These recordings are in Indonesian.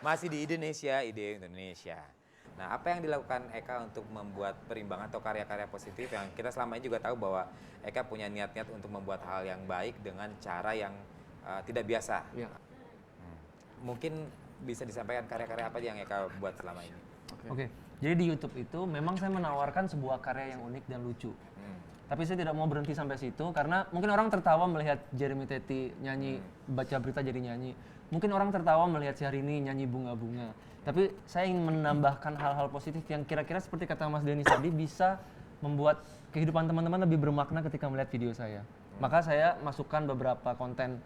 Masih di Indonesia, ide Indonesia. Nah, apa yang dilakukan Eka untuk membuat perimbangan atau karya-karya positif yang kita selama ini juga tahu bahwa Eka punya niat-niat untuk membuat hal yang baik dengan cara yang tidak biasa. Iya. Mungkin bisa disampaikan karya-karya apa yang Eka buat selama ini? Oke. Jadi di YouTube itu memang saya menawarkan sebuah karya yang unik dan lucu. Tapi saya tidak mau berhenti sampai situ karena mungkin orang tertawa melihat Jeremy Teti nyanyi, baca berita jadi nyanyi. Mungkin orang tertawa melihat Syahrini nyanyi bunga-bunga. Tapi saya ingin menambahkan hal-hal positif yang kira-kira seperti kata Mas Denny tadi bisa membuat kehidupan teman-teman lebih bermakna ketika melihat video saya. Maka saya masukkan beberapa konten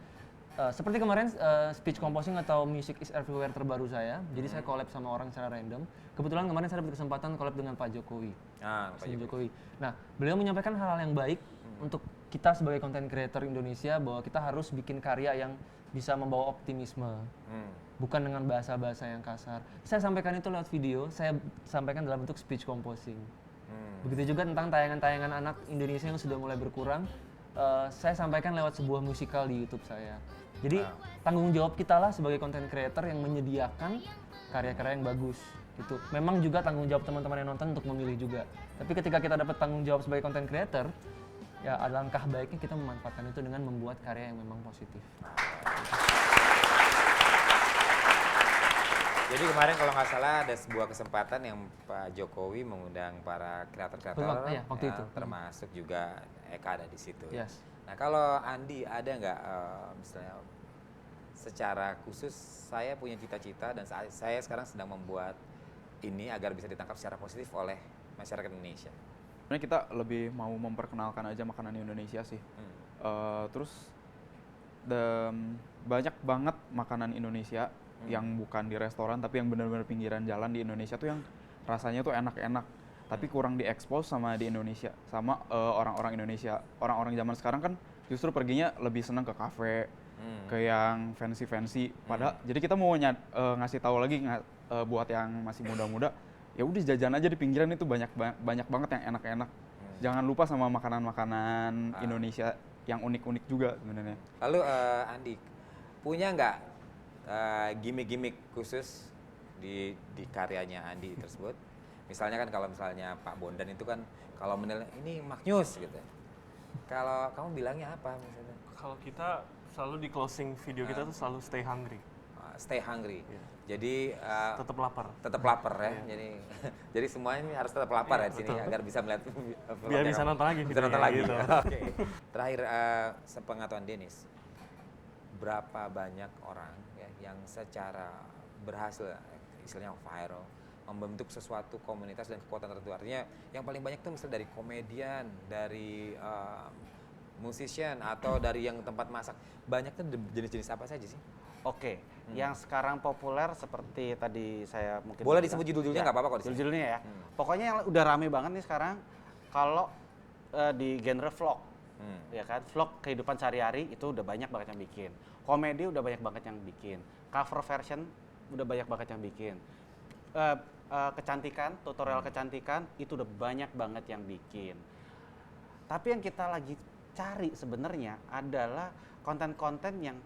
seperti kemarin speech composing atau music is everywhere terbaru saya. Jadi saya collab sama orang secara random. Kebetulan kemarin saya dapat kesempatan collab dengan Pak Jokowi. Pak Jokowi. Nah, beliau menyampaikan hal-hal yang baik untuk kita sebagai content creator Indonesia bahwa kita harus bikin karya yang bisa membawa optimisme. Bukan dengan bahasa-bahasa yang kasar. Saya sampaikan itu lewat video, saya sampaikan dalam bentuk speech composing. Begitu juga tentang tayangan-tayangan anak Indonesia yang sudah mulai berkurang, saya sampaikan lewat sebuah musikal di YouTube saya. Jadi tanggung jawab kita lah sebagai content creator yang menyediakan karya-karya yang bagus. Gitu. Memang juga tanggung jawab teman-teman yang nonton untuk memilih juga. Tapi ketika kita dapat tanggung jawab sebagai content creator, ya alangkah baiknya kita memanfaatkan itu dengan membuat karya yang memang positif. Jadi kemarin kalau nggak salah ada sebuah kesempatan yang Pak Jokowi mengundang para kreator-kreator, waktu itu. Termasuk juga Eka ada di situ. Yes. Nah kalau Andi ada nggak misalnya secara khusus saya punya cita-cita dan saya sekarang sedang membuat ini agar bisa ditangkap secara positif oleh masyarakat Indonesia. Sebenarnya kita lebih mau memperkenalkan aja makanan Indonesia sih. Terus banyak banget makanan Indonesia yang bukan di restoran tapi yang benar-benar pinggiran jalan di Indonesia tuh yang rasanya tuh enak-enak tapi kurang diekspos sama di Indonesia sama orang-orang Indonesia. Orang-orang zaman sekarang kan justru perginya lebih senang ke kafe, ke yang fancy-fancy. Padahal jadi kita mau ngasih tahu lagi buat yang masih muda-muda, ya udah jajan aja di pinggiran itu banyak banget yang enak-enak. Jangan lupa sama makanan-makanan Indonesia yang unik-unik juga sebenarnya. Lalu Andi, punya nggak gimmick-gimmick khusus di karyanya Andi tersebut? Misalnya kan kalau misalnya Pak Bondan itu kan kalau menilai ini maknyus gitu. Kalau kamu bilangnya apa misalnya? Kalau kita selalu di closing video kita tuh selalu stay hungry. Stay hungry. Yeah. Jadi Tetap lapar. Tetap lapar ya. Jadi semuanya ini harus tetap lapar ya di sini agar bisa melihat Biar bisa nonton lagi bisa nonton lagi. gitu. Oke. Terakhir sepengetahuan Dennis, berapa banyak orang ya, yang secara berhasil istilahnya viral membentuk sesuatu komunitas dan kekuatan tertentu. Artinya yang paling banyak tuh misalnya dari komedian, dari musician atau dari yang tempat masak. Banyak tuh jenis-jenis apa saja sih? Oke, yang sekarang populer seperti tadi saya mungkin boleh disebut judul-judulnya nggak apa-apa kok di sini. Judul-judulnya ya. Pokoknya yang udah rame banget nih sekarang kalau di genre vlog. Ya kan, vlog kehidupan sehari-hari itu udah banyak banget yang bikin. Komedi udah banyak banget yang bikin. Cover version udah banyak banget yang bikin. Kecantikan, tutorial kecantikan itu udah banyak banget yang bikin. Tapi yang kita lagi cari sebenarnya adalah konten-konten yang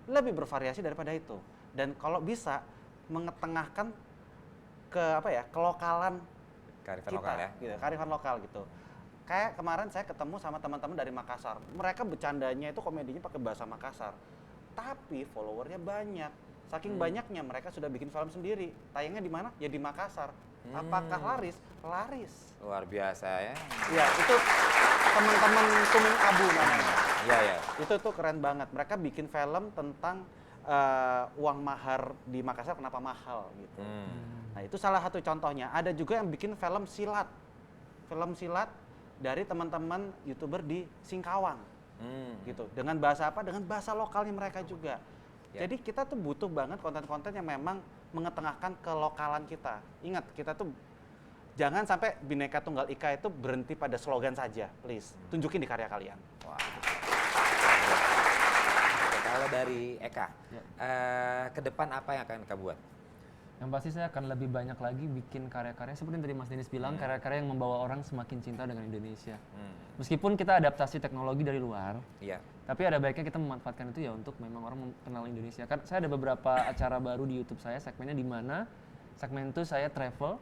lebih bervariasi daripada itu. Dan kalau bisa mengetengahkan kelokalan Kearifan kita, lokal ya. gitu, kearifan lokal gitu. Kayak kemarin saya ketemu sama teman-teman dari Makassar. Mereka bercandanya itu komedinya pakai bahasa Makassar. Tapi followernya banyak. Saking banyaknya mereka sudah bikin film sendiri. Tayangnya di mana? Ya di Makassar. Apakah laris? Laris. Luar biasa ya. Iya, itu teman-teman Tuming Abu namanya. Iya ya. Itu tuh keren banget. Mereka bikin film tentang uang mahar di Makassar kenapa mahal gitu. Nah, itu salah satu contohnya. Ada juga yang bikin film silat. Film silat dari teman-teman YouTuber di Singkawang. Gitu. Dengan bahasa apa? Dengan bahasa lokalnya mereka juga. Ya. Jadi kita tuh butuh banget konten-konten yang memang mengetengahkan kelokalan kita. Ingat, kita tuh jangan sampai Bhinneka Tunggal Ika itu berhenti pada slogan saja, please. Tunjukin di karya kalian. Wah. Kalau dari Eka, ke depan apa yang akan Eka buat? Yang pasti saya akan lebih banyak lagi bikin karya-karya seperti yang tadi Mas Denis bilang, karya-karya yang membawa orang semakin cinta dengan Indonesia. Meskipun kita adaptasi teknologi dari luar, Iya. tapi ada baiknya kita memanfaatkan itu ya untuk memang orang kenal Indonesia. Kan saya ada beberapa acara baru di YouTube saya, segmennya di mana segmen itu saya travel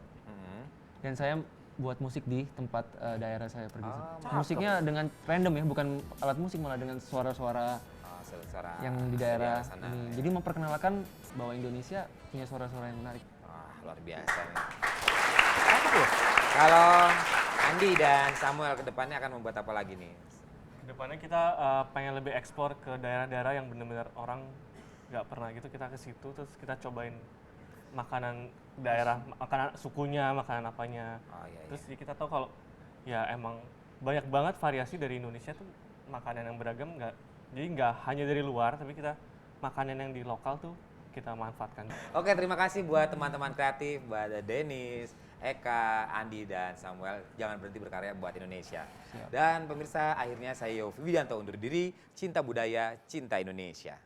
dan saya buat musik di tempat daerah saya pergi. Musiknya dengan random ya, bukan alat musik, malah dengan suara-suara Suara yang di asli daerah sana, ini. ya. Jadi memperkenalkan bahwa Indonesia punya suara-suara yang menarik. Wah, luar biasa nih. Kalau Andi dan Samuel ke depannya akan membuat apa lagi nih? Kedepannya kita pengen lebih ekspor ke daerah-daerah yang benar-benar orang nggak pernah gitu, kita ke situ terus kita cobain makanan daerah, makanan sukunya, makanan apanya. Oh iya, Terus kita tahu kalau ya emang banyak banget variasi dari Indonesia tuh, makanan yang beragam, jadi nggak hanya dari luar, tapi kita makanan yang di lokal tuh kita manfaatkan. Oke, terima kasih buat teman-teman kreatif, buat Denis, Eka, Andi, dan Samuel. Jangan berhenti berkarya buat Indonesia. Dan pemirsa, akhirnya saya Yofi Widianto undur diri. Cinta budaya, cinta Indonesia.